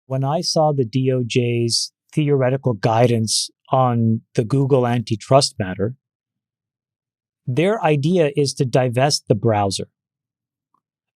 When I saw the DOJ's theoretical guidance on the Google antitrust matter, their idea is to divest the browser.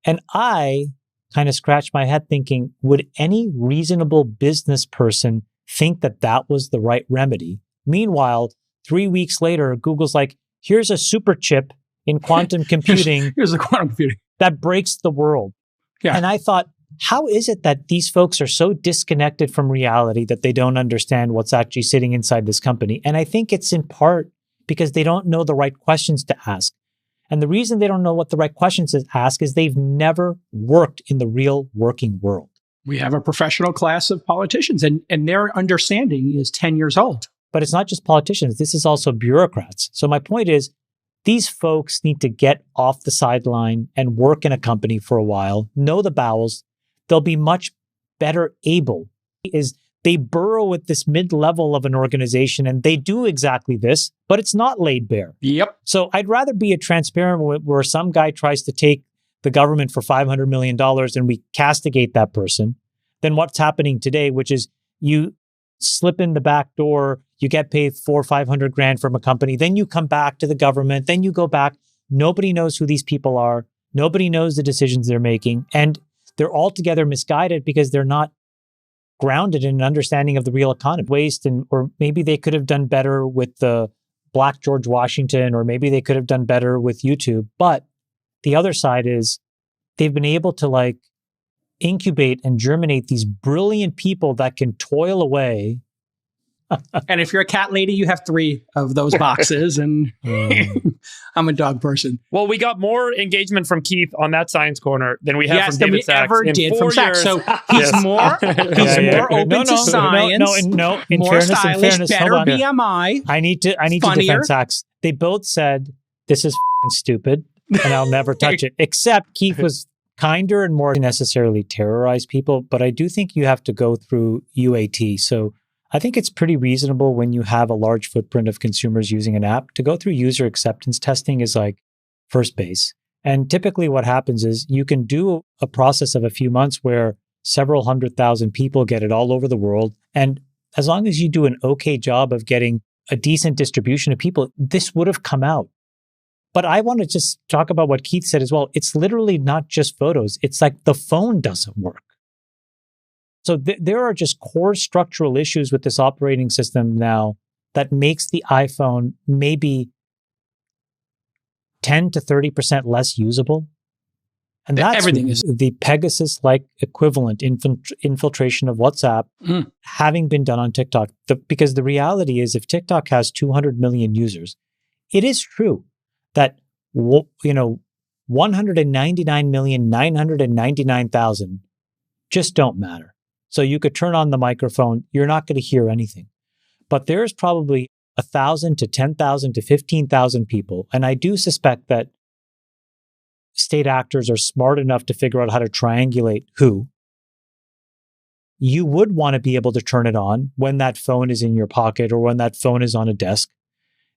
And I kind of scratched my head thinking, would any reasonable business person think that that was the right remedy? Meanwhile, 3 weeks later, Google's like, here's a super chip in quantum computing. Here's the quantum computing that breaks the world. Yeah. And I thought, how is it that these folks are so disconnected from reality that they don't understand what's actually sitting inside this company? And I think it's in part because they don't know the right questions to ask. And the reason they don't know what the right questions to ask is they've never worked in the real working world. We have a professional class of politicians, and their understanding is 10 years old. But it's not just politicians. This is also bureaucrats. So my point is, these folks need to get off the sideline and work in a company for a while, know the bowels. They'll be much better able. They burrow at this mid-level of an organization and they do exactly this, but it's not laid bare. Yep. So I'd rather be a transparent where some guy tries to take the government for $500 million and we castigate that person than what's happening today, which is you slip in the back door, you get paid $400,000 or $500,000 from a company, then you come back to the government, then you go back. Nobody knows who these people are. Nobody knows the decisions they're making. And they're altogether misguided because they're not grounded in an understanding of the real economy. Or maybe they could have done better with the Black George Washington, or maybe they could have done better with YouTube. But the other side is they've been able to incubate and germinate these brilliant people that can toil away. And if you're a cat lady, you have 3 of those boxes, and I'm a dog person. Well, we got more engagement from Keith on that science corner than we have from David Sachs ever in did 4 from years. Sachs. So he's more open to science. No. In more fairness, stylish, better hold on. BMI. I need to defend Sachs. They both said this is stupid, and I'll never touch it. Except Keith was kinder and more necessarily terrorize people. But I do think you have to go through UAT. So I think it's pretty reasonable when you have a large footprint of consumers using an app to go through user acceptance testing is like first base. And typically what happens is you can do a process of a few months where several 100,000 people get it all over the world. And as long as you do an okay job of getting a decent distribution of people, this would have come out. But I want to just talk about what Keith said as well. It's literally not just photos. It's like the phone doesn't work. So there are just core structural issues with this operating system now that makes the iPhone maybe 10 to 30% less usable. And that's everything is the Pegasus-like equivalent infiltration of WhatsApp having been done on TikTok. Because the reality is, if TikTok has 200 million users, it is true that 199,999,000 just don't matter. So you could turn on the microphone, you're not going to hear anything. But there's probably 1,000 to 10,000 to 15,000 people. And I do suspect that state actors are smart enough to figure out how to triangulate who. You would want to be able to turn it on when that phone is in your pocket or when that phone is on a desk.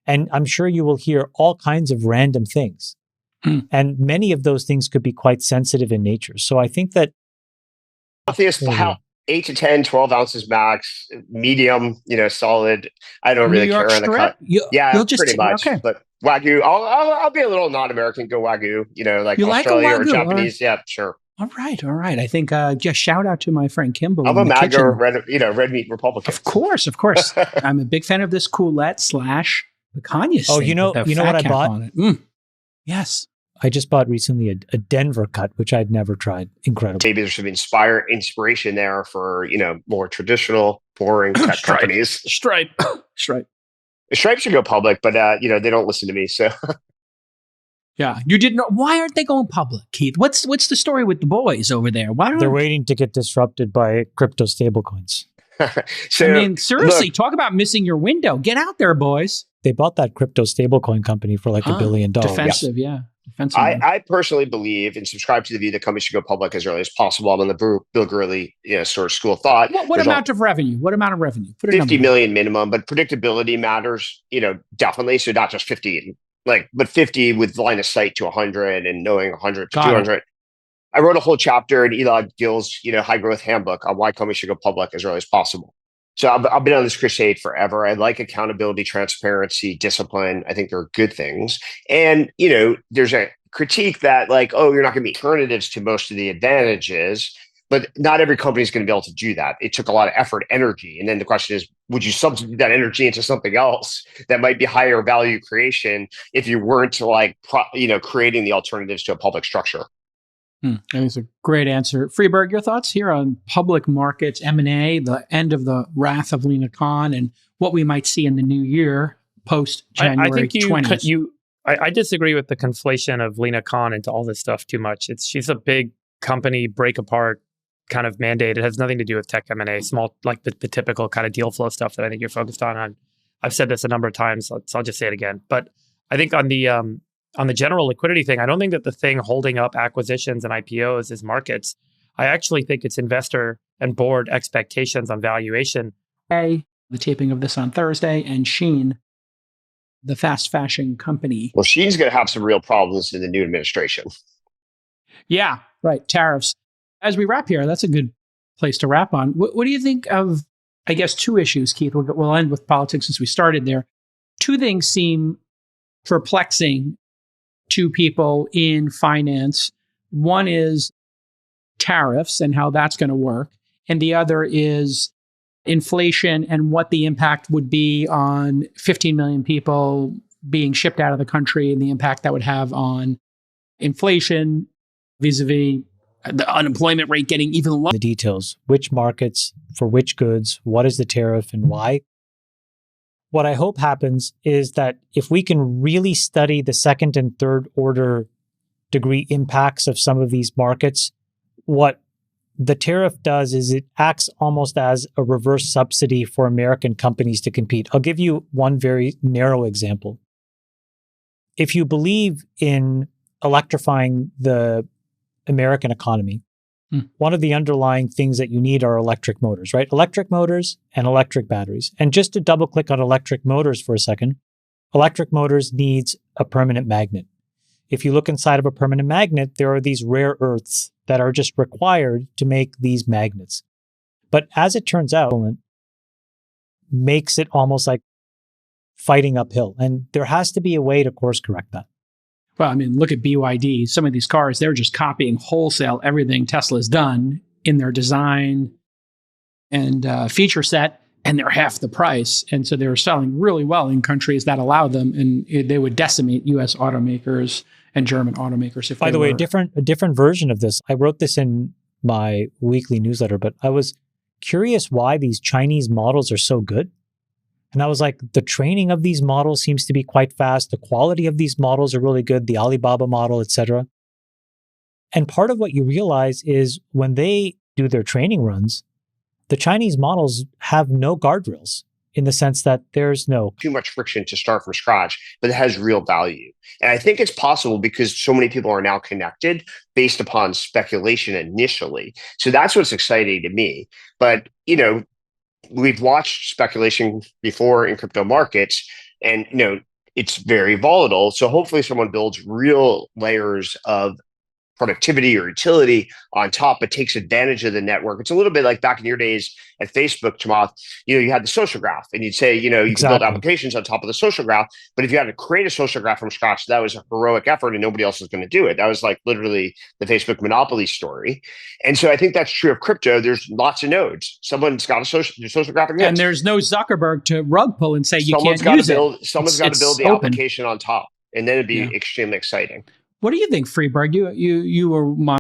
And I'm sure you will hear all kinds of random things. And many of those things could be quite sensitive in nature. So I think that... I think it's how 8 to 10, 12 ounces max, medium, solid. I don't really care on the cut. You'll just pretty much. Okay. But Wagyu, I'll be a little non-American, go Wagyu, like Australia or Japanese. Yeah, sure. All right. I think just shout out to my friend Kimball. I'm a MAGA red meat Republican. Of course. I'm a big fan of this coulette / picanha. Oh, you know what I bought? Yes. I just bought recently a Denver cut, which I'd never tried. Incredible. Maybe there should be inspiration there for, more traditional, boring tech companies. Stripe. Stripe should go public, but, they don't listen to me. So, yeah, you didn't know. Why aren't they going public, Keith? What's the story with the boys over there? Why they're waiting to get disrupted by crypto stablecoins. So, seriously, talk about missing your window. Get out there, boys. They bought that crypto stablecoin company for $1 billion. Defensive, yeah. I personally believe and subscribe to the view that companies should go public as early as possible. I'm on the Bill Gurley sort of school of thought. What amount of revenue? Put a 50 million minimum, but predictability matters, definitely. So not just 50, but 50 with line of sight to 100 and knowing 100 to 200. I wrote a whole chapter in Elon Gill's, high growth handbook on why companies should go public as early as possible. So I've been on this crusade forever. I like accountability, transparency, discipline. I think they're good things. And, there's a critique that like, oh, you're not going to be alternatives to most of the advantages, but not every company is going to be able to do that. It took a lot of effort, energy. And then the question is, would you substitute that energy into something else that might be higher value creation if you weren't creating the alternatives to a public structure? I think it's a great answer. Freeberg, your thoughts here on public markets, M&A, the end of the wrath of Lina Khan, and what we might see in the new year post-January 20th? I disagree with the conflation of Lina Khan into all this stuff too much. She's a big company, break apart kind of mandate. It has nothing to do with tech M&A, small, like the typical kind of deal flow stuff that I think you're focused on. I've said this a number of times, so I'll just say it again. But I think on the general liquidity thing, I don't think that the thing holding up acquisitions and IPOs is markets. I actually think it's investor and board expectations on valuation. The taping of this on Thursday, and Shein, the fast fashion company. Well, Shein's going to have some real problems in the new administration. Yeah, right. Tariffs. As we wrap here, that's a good place to wrap on. What do you think of, I guess, two issues, Keith? We'll end with politics since we started there. Two things seem perplexing to people in finance. One is tariffs and how that's going to work. And the other is inflation and what the impact would be on 15 million people being shipped out of the country and the impact that would have on inflation vis-a-vis the unemployment rate getting even lower. The details, which markets, for which goods, what is the tariff and why? What I hope happens is that if we can really study the second and third order degree impacts of some of these markets, what the tariff does is it acts almost as a reverse subsidy for American companies to compete. I'll give you one very narrow example. If you believe in electrifying the American economy, one of the underlying things that you need are electric motors, right? Electric motors and electric batteries. And just to double click on electric motors for a second, electric motors needs a permanent magnet. If you look inside of a permanent magnet, there are these rare earths that are just required to make these magnets. But as it turns out, makes it almost like fighting uphill. And there has to be a way to course correct that. Well, I mean, look at BYD. Some of these cars, they're just copying wholesale everything Tesla's done in their design and feature set, and they're half the price. And so they're selling really well in countries that allow them, and they would decimate U.S. automakers and German automakers. By the way, a different version of this. I wrote this in my weekly newsletter, but I was curious why these Chinese models are so good. And I was like, the training of these models seems to be quite fast. The quality of these models are really good, the Alibaba model, etc. And part of what you realize is when they do their training runs, the Chinese models have no guardrails in the sense that there's no too much friction to start from scratch, but it has real value. And I think it's possible because so many people are now connected based upon speculation initially. So that's what's exciting to me. But, we've watched speculation before in crypto markets, and it's very volatile. So hopefully someone builds real layers of productivity or utility on top, but takes advantage of the network. It's a little bit like back in your days at Facebook, Chamath, you had the social graph, and you'd say, you can build applications on top of the social graph. But if you had to create a social graph from scratch, that was a heroic effort and nobody else was going to do it. That was like literally the Facebook monopoly story. And so I think that's true of crypto. There's lots of nodes. Someone's got a social graph. And there's no Zuckerberg to rug pull and say you can't use it. Someone's got to build the application on top, and then it'd be extremely exciting. What do you think, Freeberg? You were